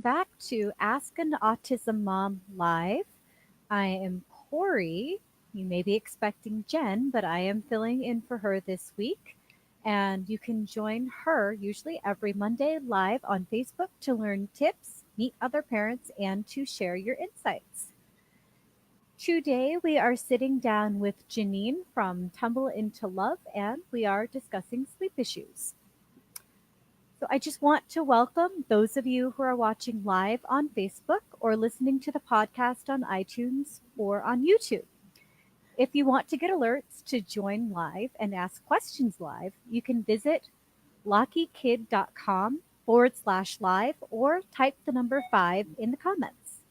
back to Ask an Autism Mom Live. I am Corey. You may be expecting Jen, but I am filling in for her this week. And you can join her usually every Monday live on Facebook to learn tips, meet other parents, and to share your insights. Today, we are sitting down with Jeannine from Tumble Into Love, and we are discussing sleep issues. So I just want to welcome those of you who are watching live on Facebook or listening to the podcast on iTunes or on YouTube. If you want to get alerts to join live and ask questions live, you can visit LakiKid.com/live or type the number 5 in the comments.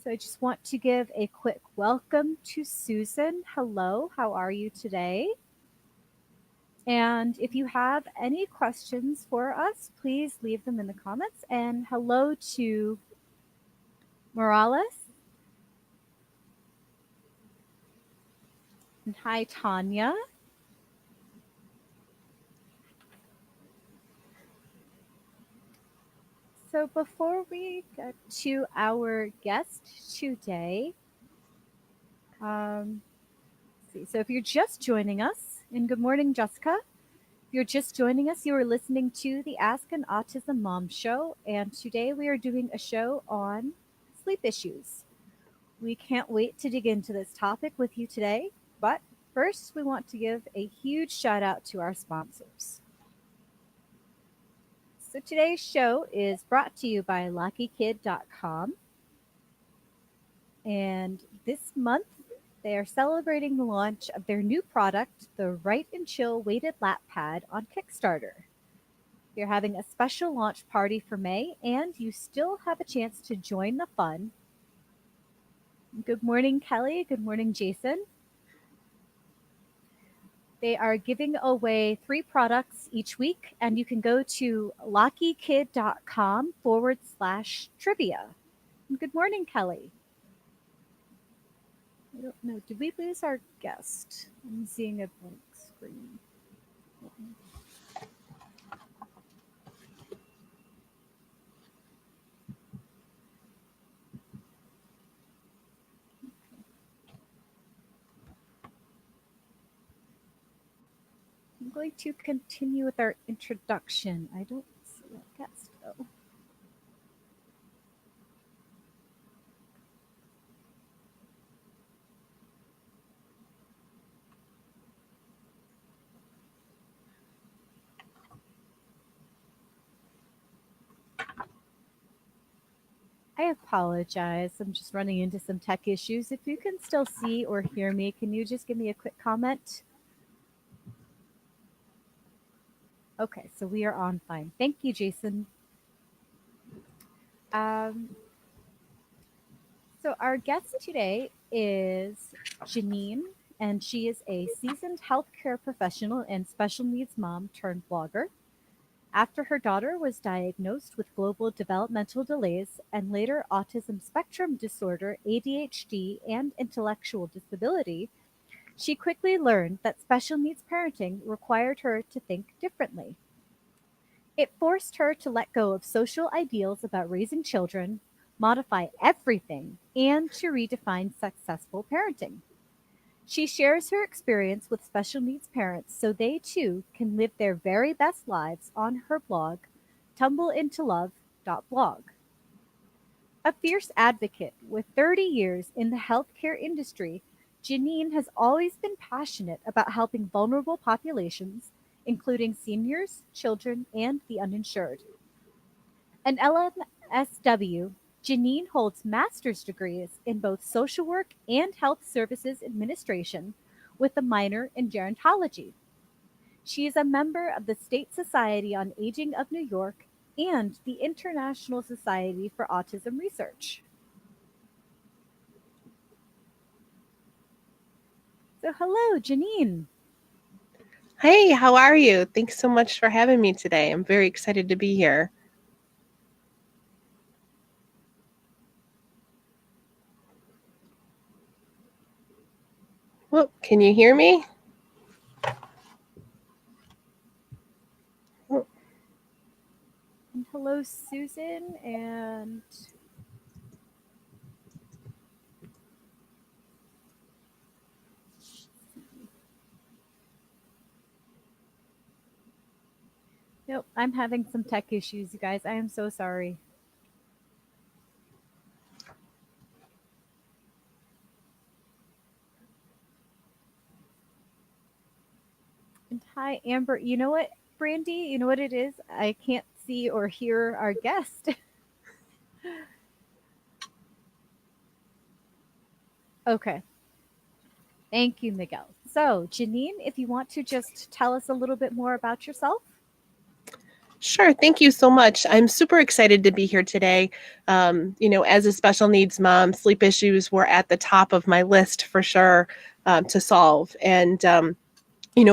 So I just want to give a quick welcome to Susan. Hello, how are you today? And if you have any questions for us, please leave them in the comments. And hello to Morales. And hi, Tanya. So before we get to our guest today, let's see. So if you're just joining us, and good morning, Jessica. If you're just joining us, you are listening to the Ask an Autism Mom show. And today we are doing a show on sleep issues. We can't wait to dig into this topic with you today, but first we want to give a huge shout out to our sponsors. So today's show is brought to you by LakiKid.com, and this month they are celebrating the launch of their new product, the Right and Chill Weighted Lap Pad, on Kickstarter. They're having a special launch party for May, and you still have a chance to join the fun. Good morning, Kelly. Good morning, Jason. They are giving away 3 products each week, and you can go to LakiKid.com/trivia. Good morning, Kelly. I don't know. Did we lose our guest? I'm seeing a blank screen. I'm going to continue with our introduction. I don't see a guest, though. I apologize. I'm just running into some tech issues. If you can still see or hear me, can you just give me a quick comment? Okay, so we are on fine. Thank you, Jason. Um, so our guest today is Jeannine, and she is a seasoned healthcare professional and special needs mom turned blogger. After her daughter was diagnosed with global developmental delays and later autism spectrum disorder, ADHD, and intellectual disability, she quickly learned that special needs parenting required her to think differently. It forced her to let go of social ideals about raising children, modify everything, and to redefine successful parenting. She shares her experience with special needs parents so they too can live their very best lives on her blog, tumbleinTolove.blog. A fierce advocate with 30 years in the healthcare industry, Jeannine has always been passionate about helping vulnerable populations, including seniors, children, and the uninsured. An LMSW, Jeannine holds master's degrees in both social work and health services administration with a minor in gerontology. She is a member of the State Society on Aging of New York and the International Society for Autism Research. So, hello, Jeannine. Hey, how are you? Thanks so much for having me today. I'm very excited to be here. Well, can you hear me? And hello, Susan. And I'm having some tech issues, you guys. I am so sorry. And hi, Amber. You know what, Brandy? You know what it is? I can't see or hear our guest. Okay. Thank you, Miguel. So, Jeannine, if you want to just tell us a little bit more about yourself. Sure. Thank you so much. I'm super excited to be here today. As a special needs mom, sleep issues were at the top of my list for sure to solve. And,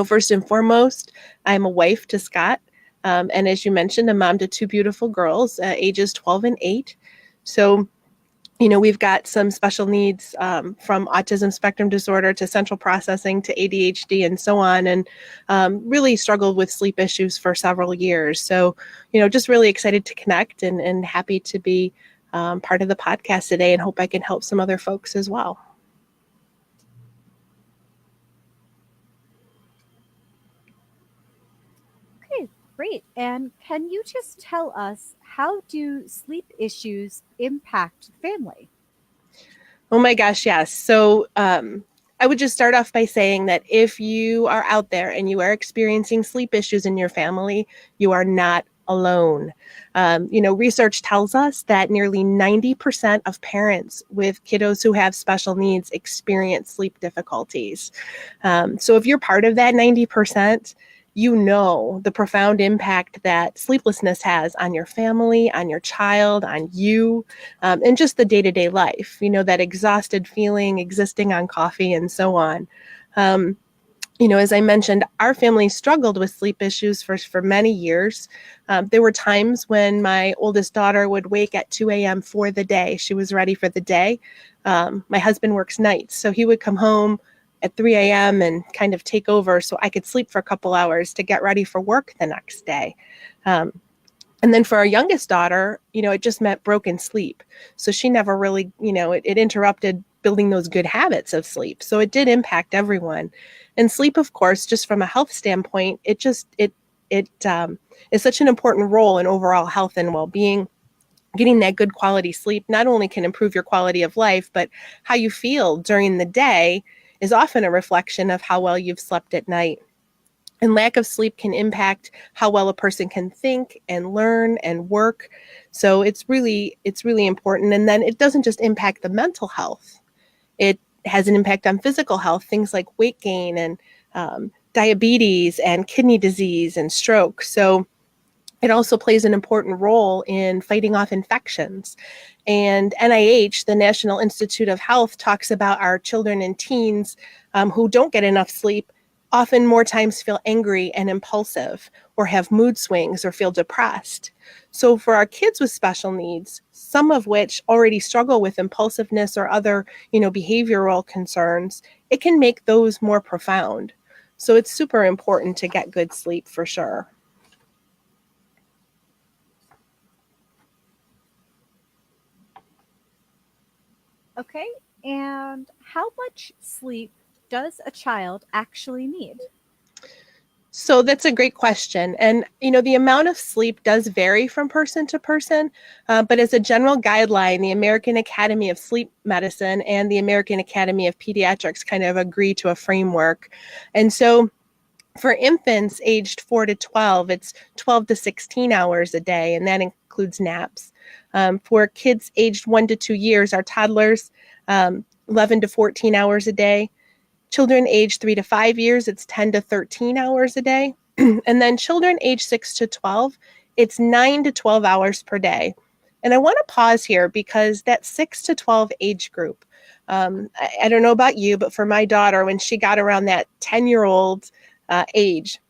first and foremost, I'm a wife to Scott. And as you mentioned, a mom to two beautiful girls, ages 12 and 8. So, we've got some special needs from autism spectrum disorder to central processing to ADHD and so on, and really struggled with sleep issues for several years. So, just really excited to connect and happy to be part of the podcast today and hope I can help some other folks as well. Okay, great. And can you just tell us, how do sleep issues impact the family? Oh my gosh, yes. So I would just start off by saying that if you are out there and you are experiencing sleep issues in your family, you are not alone. Research tells us that nearly 90% of parents with kiddos who have special needs experience sleep difficulties. So if you're part of that 90%, you know the profound impact that sleeplessness has on your family, on your child, on you, and just the day-to-day life, that exhausted feeling, existing on coffee, and so on. As I mentioned, our family struggled with sleep issues for many years. There were times when my oldest daughter would wake at 2 a.m. for the day. She was ready for the day. My husband works nights, so he would come home at 3 a.m. and kind of take over so I could sleep for a couple hours to get ready for work the next day. And then for our youngest daughter, it just meant broken sleep. So she never really, it interrupted building those good habits of sleep. So it did impact everyone. And sleep, of course, just from a health standpoint, it is such an important role in overall health and well-being. Getting that good quality sleep not only can improve your quality of life, but how you feel during the day is often a reflection of how well you've slept at night. And lack of sleep can impact how well a person can think and learn and work. So it's really important. And then it doesn't just impact the mental health. It has an impact on physical health, things like weight gain and diabetes and kidney disease and stroke. So it also plays an important role in fighting off infections. And NIH, the National Institute of Health, talks about our children and teens who don't get enough sleep often more times feel angry and impulsive or have mood swings or feel depressed. So for our kids with special needs, some of which already struggle with impulsiveness or other, behavioral concerns, it can make those more profound. So it's super important to get good sleep for sure. Okay. And how much sleep does a child actually need? So that's a great question. And, the amount of sleep does vary from person to person. But as a general guideline, the American Academy of Sleep Medicine and the American Academy of Pediatrics kind of agree to a framework. And so for infants aged 4 to 12, it's 12 to 16 hours a day, and that includes naps. For kids aged 1 to 2 years, our toddlers, 11 to 14 hours a day. Children aged 3 to 5 years, it's 10 to 13 hours a day. And then children aged 6 to 12, it's 9 to 12 hours per day. And I want to pause here because that 6 to 12 age group, I don't know about you, but for my daughter, when she got around that 10-year-old age,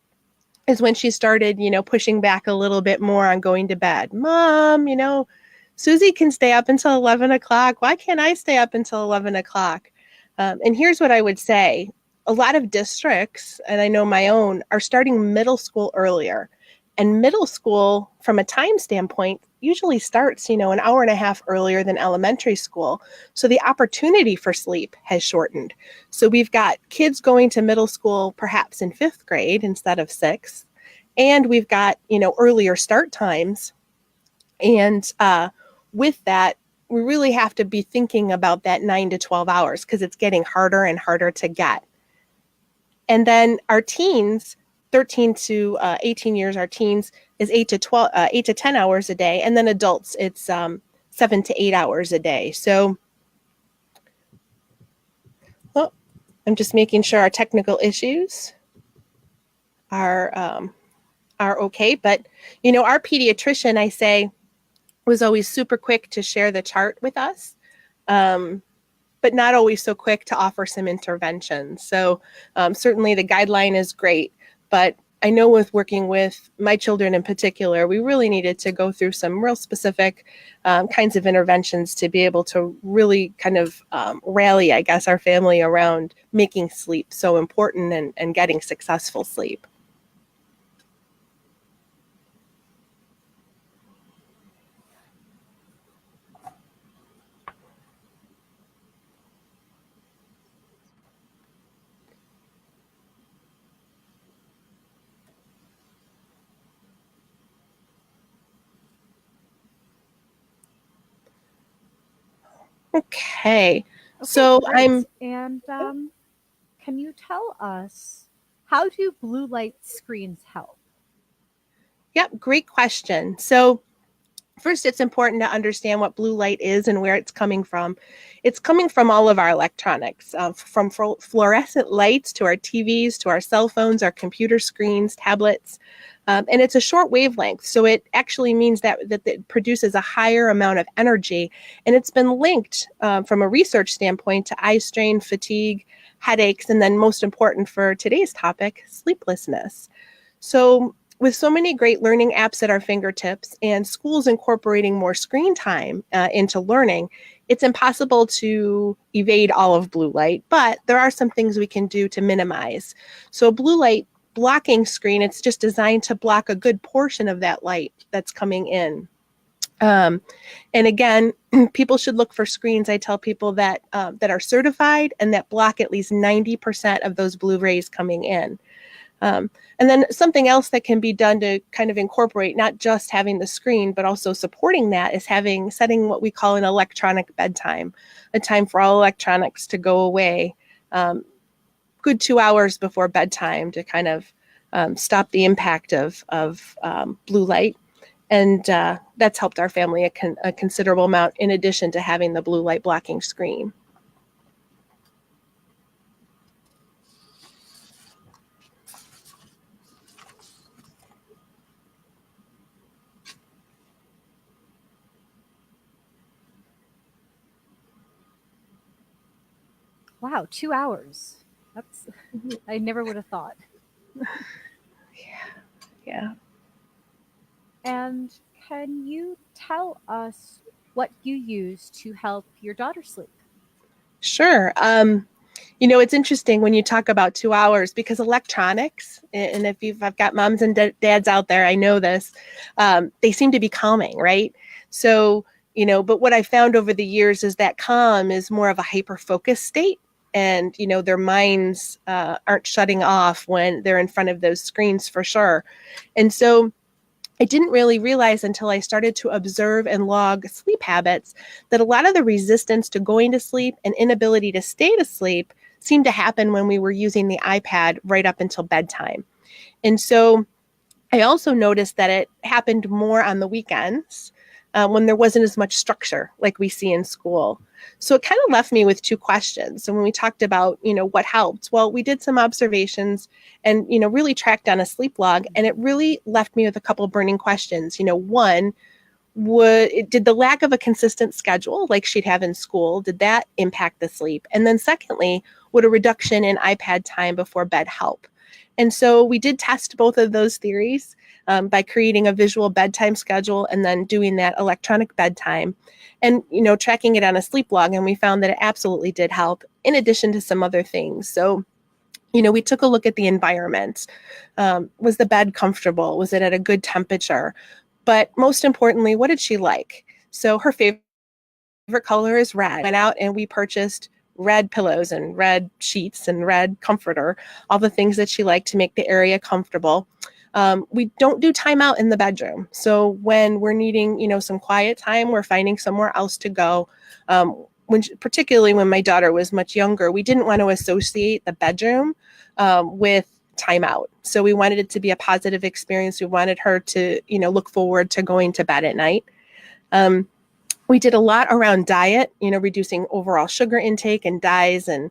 is when she started, pushing back a little bit more on going to bed. Mom, Susie can stay up until 11 o'clock. Why can't I stay up until 11 o'clock? And here's what I would say. A lot of districts, and I know my own, are starting middle school earlier. And middle school, from a time standpoint, usually starts, an hour and a half earlier than elementary school. So the opportunity for sleep has shortened. So we've got kids going to middle school perhaps in 5th grade instead of 6th. And we've got, earlier start times. And with that, we really have to be thinking about that 9 to 12 hours because it's getting harder and harder to get. And then our teens, 13 to 18 years, our teens is 8 to 10 hours a day. And then adults, it's 7 to 8 hours a day. So I'm just making sure our technical issues are okay. But, our pediatrician, I say, was always super quick to share the chart with us, but not always so quick to offer some interventions. So certainly the guideline is great, but I know with working with my children in particular, we really needed to go through some real specific kinds of interventions to be able to really kind of rally, I guess, our family around making sleep so important and getting successful sleep. Okay. So great. And can you tell us, how do blue light screens help? Yep, great question. So first, it's important to understand what blue light is and where it's coming from. It's coming from all of our electronics, from fluorescent lights to our TVs, to our cell phones, our computer screens, tablets. And it's a short wavelength, so it actually means that it produces a higher amount of energy. And it's been linked from a research standpoint to eye strain, fatigue, headaches, and then most important for today's topic, sleeplessness. So with so many great learning apps at our fingertips and schools incorporating more screen time into learning, it's impossible to evade all of blue light, but there are some things we can do to minimize. So blue light blocking screen, it's just designed to block a good portion of that light that's coming in. And again, people should look for screens, I tell people, that are certified and that block at least 90% of those blue rays coming in. And then something else that can be done to kind of incorporate not just having the screen, but also supporting that is setting what we call an electronic bedtime, a time for all electronics to go away, good 2 hours before bedtime to kind of stop the impact of blue light. And that's helped our family a considerable amount in addition to having the blue light blocking screen. Wow, 2 hours. That's, I never would have thought. Yeah. And can you tell us what you use to help your daughter sleep? Sure. It's interesting when you talk about 2 hours because electronics, and I've got moms and dads out there, I know this, they seem to be calming, right? So, but what I found over the years is that calm is more of a hyper-focused state. And, their minds aren't shutting off when they're in front of those screens for sure. And so I didn't really realize until I started to observe and log sleep habits that a lot of the resistance to going to sleep and inability to stay to sleep seemed to happen when we were using the iPad right up until bedtime. And so I also noticed that it happened more on the weekends when there wasn't as much structure like we see in school. So it kind of left me with two questions. So when we talked about, what helped, well, we did some observations and, really tracked down a sleep log, and it really left me with a couple burning questions. One, did the lack of a consistent schedule like she'd have in school, did that impact the sleep? And then secondly, would a reduction in iPad time before bed help? And so we did test both of those theories by creating a visual bedtime schedule and then doing that electronic bedtime and, tracking it on a sleep log. And we found that it absolutely did help in addition to some other things. So, we took a look at the environment. Was the bed comfortable? Was it at a good temperature? But most importantly, what did she like? So her favorite color is red. Went out and we purchased red pillows and red sheets and red comforter, all the things that she liked to make the area comfortable. We don't do timeout in the bedroom. So when we're needing, some quiet time, we're finding somewhere else to go. Particularly when my daughter was much younger, we didn't want to associate the bedroom with timeout. So we wanted it to be a positive experience. We wanted her to, look forward to going to bed at night. We did a lot around diet, reducing overall sugar intake and dyes and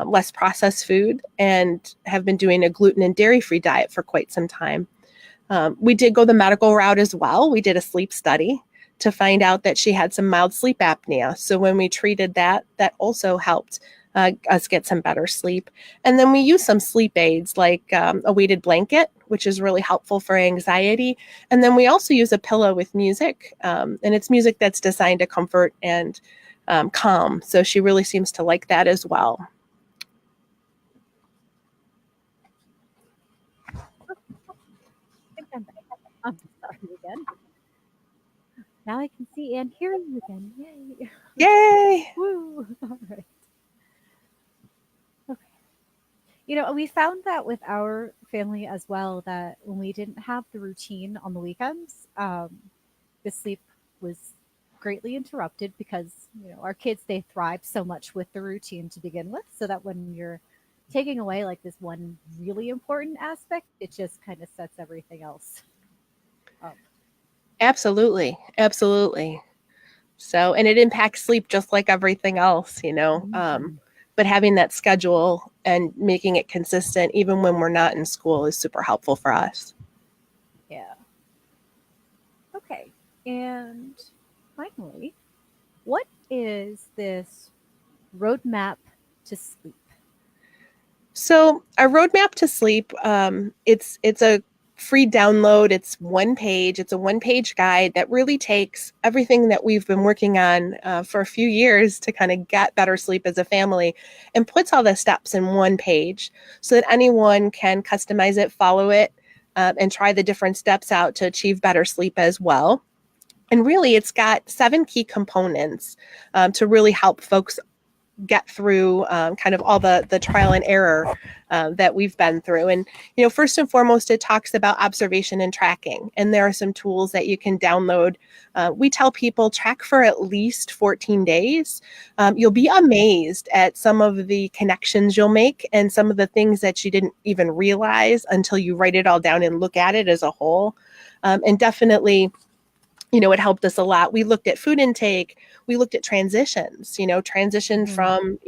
less processed food, and have been doing a gluten and dairy-free diet for quite some time. We did go the medical route as well. We did a sleep study to find out that she had some mild sleep apnea. So when we treated that, that also helped us get some better sleep. And then we use some sleep aids like a weighted blanket, which is really helpful for anxiety. And then we also use a pillow with music, and it's music that's designed to comfort and calm. So she really seems to like that as well. I'm sorry again. Now I can see and hear you again. Yay! Yay! Woo! All right. Okay. We found that with our family as well, that when we didn't have the routine on the weekends, the sleep was greatly interrupted because our kids, they thrive so much with the routine to begin with, so that when you're taking away like this one really important aspect, it just kind of sets everything else up. Absolutely. Absolutely. So, and it impacts sleep just like everything else, but having that schedule and making it consistent, even when we're not in school, is super helpful for us. Yeah. Okay. And finally, what is this roadmap to sleep? So our roadmap to sleep, it's a free download. It's one page. It's a one-page guide that really takes everything that we've been working on for a few years to kind of get better sleep as a family, and puts all the steps in one page so that anyone can customize it, follow it, and try the different steps out to achieve better sleep as well. And really, it's got 7 key components to really help folks get through kind of all the trial and error that we've been through. And, first and foremost, it talks about observation and tracking. And there are some tools that you can download. We tell people track for at least 14 days. You'll be amazed at some of the connections you'll make and some of the things that you didn't even realize until you write it all down and look at it as a whole. And definitely, it helped us a lot. We looked at food intake. We looked at transitions, transition from,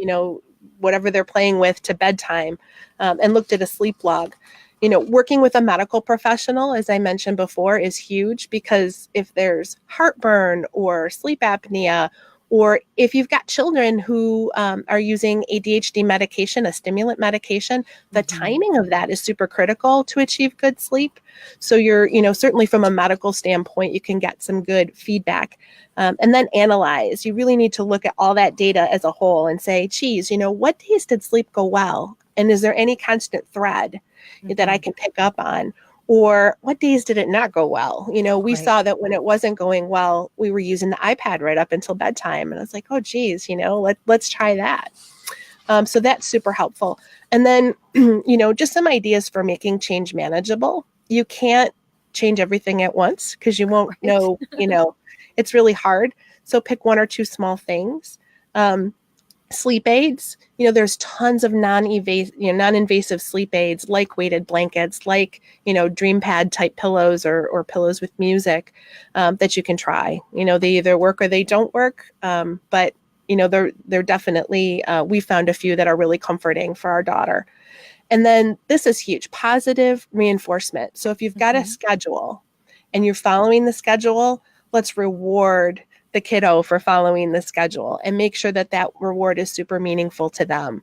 whatever they're playing with to bedtime, and looked at a sleep log. Working with a medical professional, as I mentioned before, is huge, because if there's heartburn or sleep apnea, or if you've got children who are using ADHD medication, a stimulant medication, the timing of that is super critical to achieve good sleep. So you're, certainly from a medical standpoint, you can get some good feedback. And then analyze. You really need to look at all that data as a whole and say, geez, what days did sleep go well? And is there any constant thread that I can pick up on? Or what days did it not go well? We saw that when it wasn't going well, we were using the iPad right up until bedtime. And I was like, oh, geez, let's try that. So that's super helpful. And then, just some ideas for making change manageable. You can't change everything at once because you won't know, it's really hard. So pick 1 or 2 small things. Sleep aids, there's tons of non-invasive sleep aids, like weighted blankets, like, dream pad type pillows or pillows with music that you can try. They either work or they don't work. But, they're definitely, we found a few that are really comforting for our daughter. And then this is huge, positive reinforcement. So if you've got a schedule and you're following the schedule, let's reward the kiddo for following the schedule and make sure that that reward is super meaningful to them,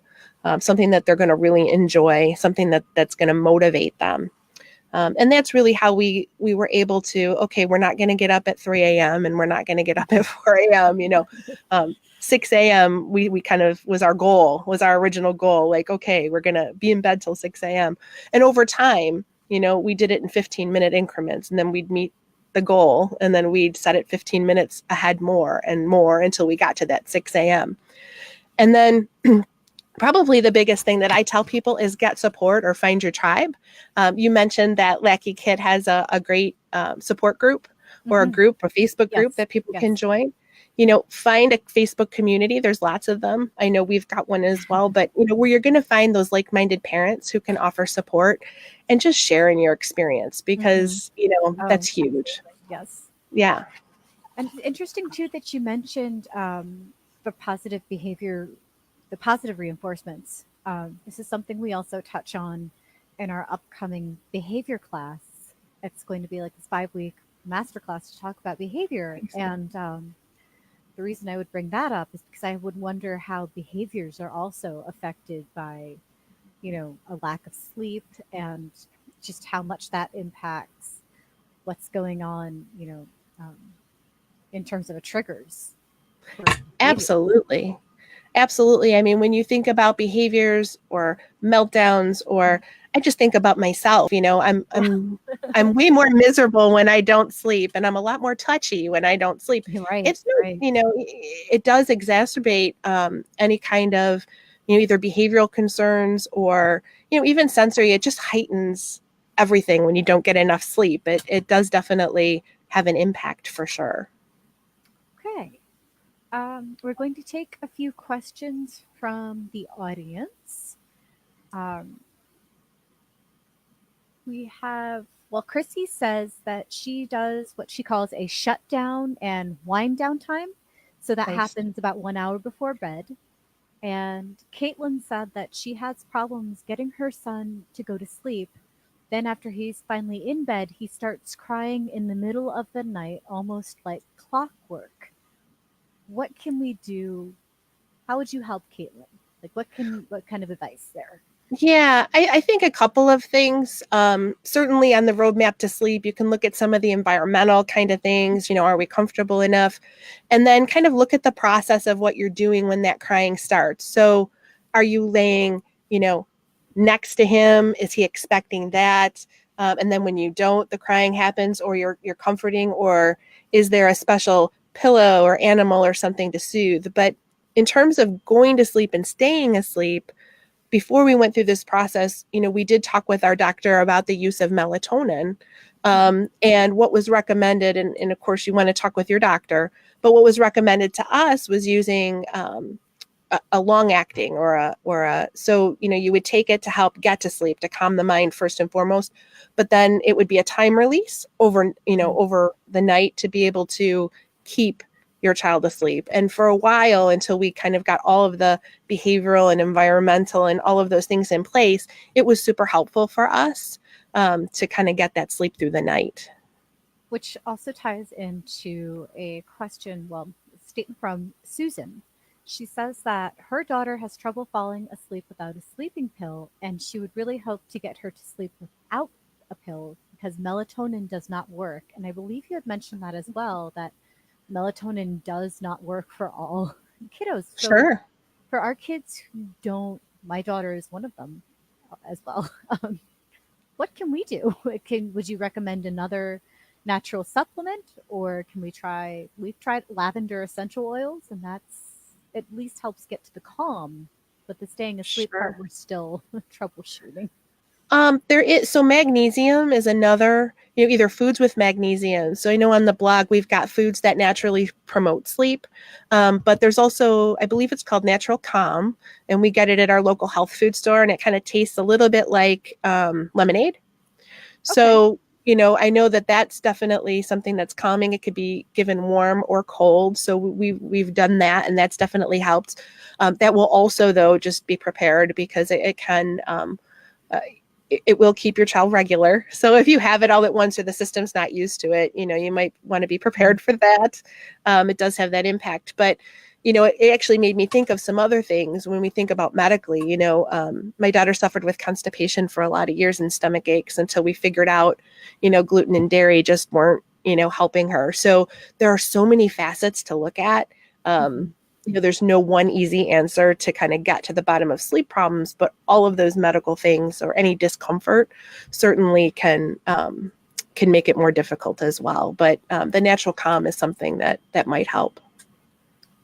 something that they're going to really enjoy, something that's going to motivate them. And that's really how we were able to, okay, we're not going to get up at 3 a.m. and we're not going to get up at 4 a.m. 6 a.m. we kind of was our original goal. Like, okay, we're going to be in bed till 6 a.m. And over time, we did it in 15-minute increments, and then we'd meet the goal, and then we'd set it 15 minutes ahead more and more until we got to that 6 a.m. And then probably the biggest thing that I tell people is get support or find your tribe. You mentioned that LakiKid has a great support group or a Hmm. group, a Facebook group Yes, that people yes. can join. You know, find a Facebook community. There's lots of them. I know we've got one as well, but you know, where you're going to find those like-minded parents who can offer support and just share in your experience Hmm. because, you know, Oh, that's huge. absolutely. Yes. Yeah. And it's interesting too that you mentioned the positive behavior, the positive reinforcements. This is something we also touch on in our upcoming behavior class. It's going to be like this 5 week masterclass to talk about behavior. And the reason I would bring that up is because I would wonder how behaviors are also affected by, a lack of sleep and just how much that impacts what's going on, um, in terms of the triggers for behavior. Absolutely. Absolutely. I mean, when you think about behaviors or meltdowns, or I just think about myself, you know, I'm way more miserable when I don't sleep, and I'm a lot more touchy when I don't sleep. You're right, It's not, right. you know, it does exacerbate any kind of, you know, either behavioral concerns or, you know, even sensory. It just heightens everything when you don't get enough sleep. It does definitely have an impact for sure. Okay. We're going to take a few questions from the audience. Um, we have, well, Chrissy says that she does what she calls a shutdown and wind down time. So that Nice. happens about 1 hour before bed. And Caitlin said that she has problems getting her son to go to sleep. Then, after he's finally in bed, he starts crying in the middle of the night, almost like clockwork. What can we do? How would you help Caitlin? Like, what kind of advice there? Yeah, I think a couple of things. Certainly on the roadmap to sleep, you can look at some of the environmental kind of things. You know, are we comfortable enough? And then kind of look at the process of what you're doing when that crying starts. So, are you laying, you know, next to him? Is he expecting that? And then when you don't, the crying happens, or you're comforting, or is there a special pillow or animal or something to soothe? But in terms of going to sleep and staying asleep, before we went through this process, you know, we did talk with our doctor about the use of melatonin, Mhm. and what was recommended. And of course, you want to talk with your doctor, but what was recommended to us was using a long acting so you know you would take it to help get to sleep, to calm the mind first and foremost, but then it would be a time release over, you know, Mhm. over the night to be able to keep your child asleep. And for a while, until we kind of got all of the behavioral and environmental and all of those things in place, it was super helpful for us to kind of get that sleep through the night. Which also ties into a question, well, a statement from Susan. She says that her daughter has trouble falling asleep without a sleeping pill, and she would really hope to get her to sleep without a pill because melatonin does not work. And I believe you had mentioned that as well, that melatonin does not work for all kiddos. So Sure. for our kids who don't, my daughter is one of them as well. Um, what can we do? Would you recommend another natural supplement, or can we try? We've tried lavender essential oils, and that's at least helps get to the calm. But the staying asleep part, Sure. we're still troubleshooting. There is, so magnesium is another, you know, either foods with magnesium. So I know on the blog we've got foods that naturally promote sleep, but there's also, I believe it's called Natural Calm, and we get it at our local health food store, and it kind of tastes a little bit like lemonade. Okay. So, you know, I know that that's definitely something that's calming. It could be given warm or cold. So we've done that, and that's definitely helped. That will also, though, just be prepared because it can. Uh, it will keep your child regular. So if you have it all at once or the system's not used to it, you know, you might want to be Mhm. prepared for that. It does have that impact. But, you know, it actually made me think of some other things when we think about medically. You know, my daughter suffered with constipation for a lot of years and stomach aches until we figured out, you know, gluten and dairy just weren't, you know, helping her. So there are so many facets to look at. Mhm. You know, there's no one easy answer to kind of get to the bottom of sleep problems, but all of those medical things or any discomfort certainly can make it more difficult as well. But the natural calm is something that might help.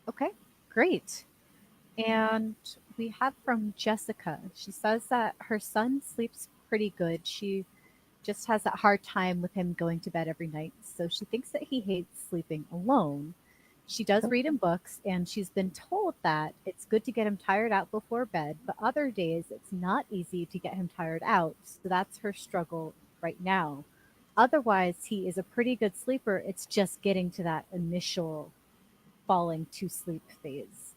Okay. Great. And we have from Jessica. She says that her son sleeps pretty good. She just has that hard time with him going to bed every night. So she thinks that he hates sleeping alone. She does read him books, and she's been told that it's good to get him tired out before bed, but other days it's not easy to get him tired out. So that's her struggle right now. Otherwise, he is a pretty good sleeper. It's just getting to that initial falling to sleep phase.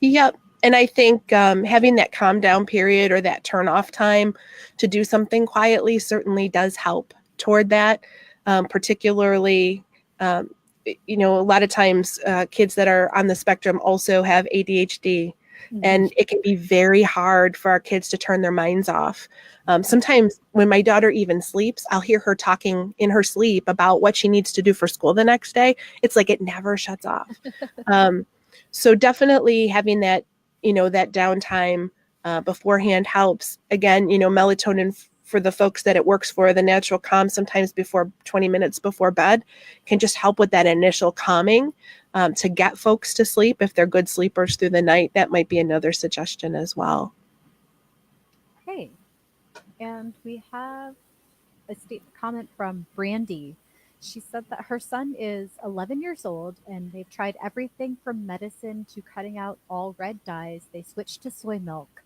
Yep. And I think having that calm down period or that turn off time to do something quietly certainly does help toward that. Particularly, um, a lot of times kids that are on the spectrum also have ADHD, Mhm. and it can be very hard for our kids to turn their minds off. Sometimes when my daughter even sleeps, I'll hear her talking in her sleep about what she needs to do for school the next day. It's like it never shuts off. Um, so definitely having that, that downtime beforehand helps. Again, melatonin for the folks that it works for, the natural calm, sometimes before 20 minutes before bed, can just help with that initial calming to get folks to sleep. If they're good sleepers through the night, that might be another suggestion as well. Hey, and we have a comment from Brandi. She said that her son is 11 years old and they've tried everything from medicine to cutting out all red dyes. They switched to soy milk.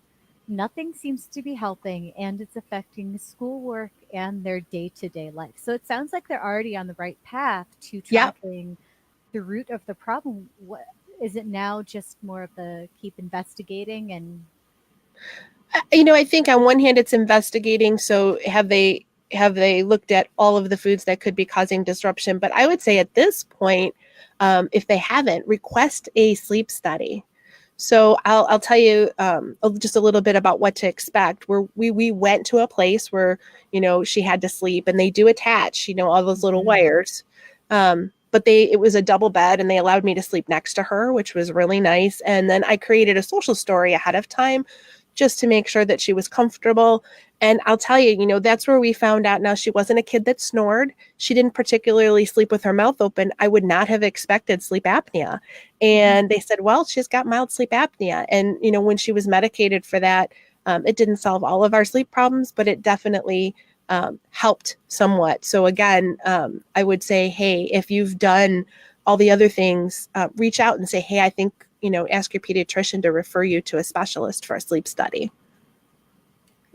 Nothing seems to be helping, and it's affecting schoolwork and their day to day life. So it sounds like they're already on the right path to Yep. tackling the root of the problem. What is it now? Just more of the keep investigating and I think on one hand it's investigating. So have they looked at all of the foods that could be causing disruption? But I would say at this point, if they haven't, request a sleep study. So I'll tell you just a little bit about what to expect. Where we went to a place where she had to sleep, and they do attach all those little Mhm. wires. But it was a double bed, and they allowed me to sleep next to her, which was really nice. And then I created a social story ahead of time just to make sure that she was comfortable. And I'll tell you, that's where we found out. Now, she wasn't a kid that snored. She didn't particularly sleep with her mouth open. I would not have expected sleep apnea. Mhm. And they said, well, she's got mild sleep apnea. And, when she was medicated for that, it didn't solve all of our sleep problems, but it definitely helped somewhat. So again, I would say, hey, if you've done all the other things, reach out and say, hey, I think, ask your pediatrician to refer you to a specialist for a sleep study.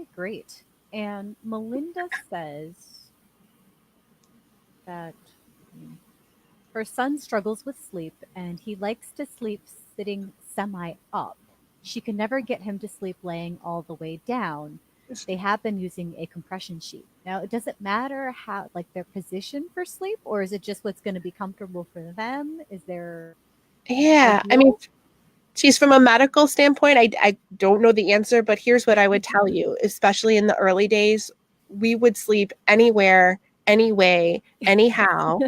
Okay, great. And Melinda says that her son struggles with sleep and he likes to sleep sitting semi up. She can never get him to sleep laying all the way down. They have been using a compression sheet. Now, does it matter how, like, their position for sleep, or is it just what's going to be comfortable for them? Is there an Yeah. I mean, ideal? she's from a medical standpoint. I don't know the answer, but here's what I would tell you, especially in the early days, we would sleep anywhere, anyway, anyhow.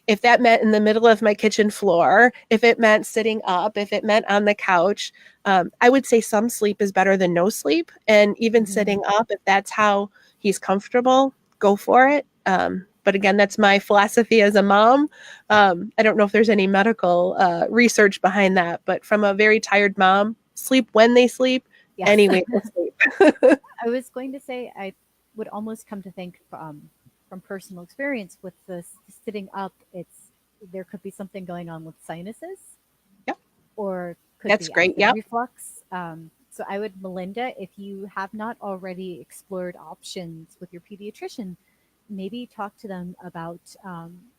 If that meant in the middle of my kitchen floor, if it meant sitting up, if it meant on the couch, I would say some sleep is better than no sleep. And even Mhm. sitting up, if that's how he's comfortable, go for it. But again, that's my philosophy as a mom. I don't know if there's any medical research behind that, but from a very tired mom, sleep when they sleep, Yes. anyway they sleep. I was going to say I would almost come to think from personal experience with the sitting up, it's there could be something going on with sinuses Yep, or could that's be great. acid Yep. reflux. So I would, Melinda, if you have not already explored options with your pediatrician, maybe talk to them about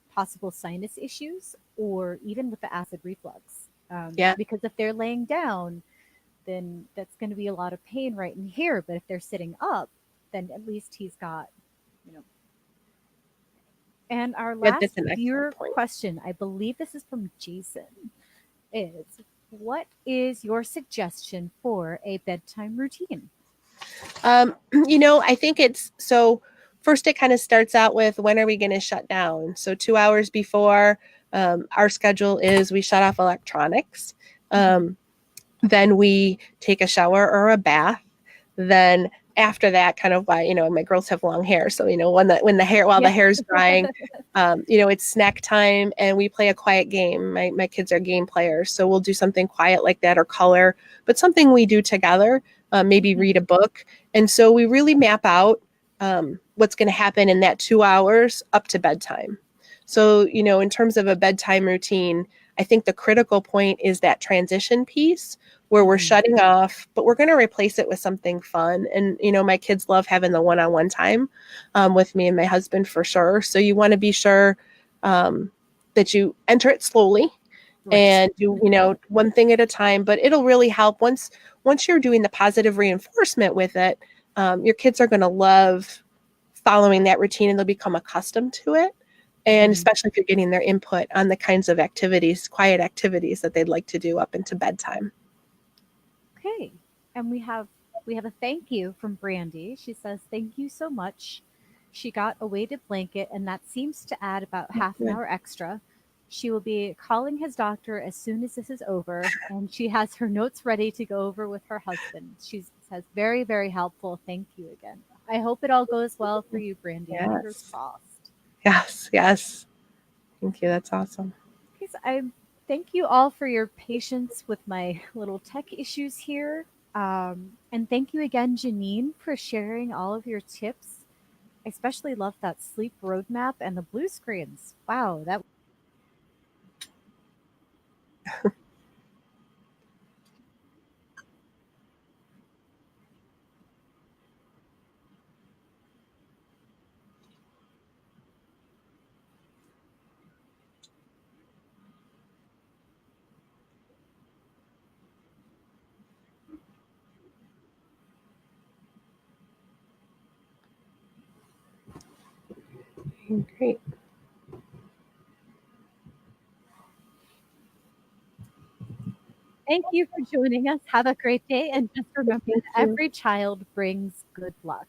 possible sinus issues or even with the acid reflux. Yeah. Because if they're laying down, then that's going to be a lot of pain right in here. But if they're sitting up, then at least he's got, you know. And our Yeah, that's last an excellent viewer point. question, I believe this is from Jason, is what is your suggestion for a bedtime routine? I think it's so first it kind of starts out with when are we going to shut down? So 2 hours before our schedule is we shut off electronics. Mhm. Then we take a shower or a bath. Then after that, kind of why, my girls have long hair. So, when the hair, while the Yeah. hair is drying, it's snack time and we play a quiet game. My kids are game players. So we'll do something quiet like that or color, but something we do together, maybe read a book. And so we really map out what's going to happen in that 2 hours up to bedtime. So, in terms of a bedtime routine, I think the critical point is that transition piece where we're shutting off, but we're going to replace it with something fun. And, my kids love having the one-on-one time with me and my husband for sure. So you want to be sure that you enter it slowly Right. and do, one thing at a time, but it'll really help once you're doing the positive reinforcement with it. Your kids are going to love following that routine and they'll become accustomed to it. And especially if you're getting their input on the kinds of activities, quiet activities that they'd like to do up into bedtime. Okay. And we have a thank you from Brandi. She says, "Thank you so much. She got a weighted blanket and that seems to add about half an Good. hour extra. She will be calling his doctor as soon as this is over, and she has her notes ready to go over with her husband." She says, "Very, very helpful. Thank you again." I hope it all goes well for you, Brandi. Fingers Yes. crossed. Yes. Yes. Thank you. That's awesome. Okay, so I thank you all for your patience with my little tech issues here. And thank you again, Jeannine, for sharing all of your tips. I especially love that sleep roadmap and the blue screens. Wow, that Great. thank you for joining us. Have a great day. And just remember Thank that you. every child brings good luck.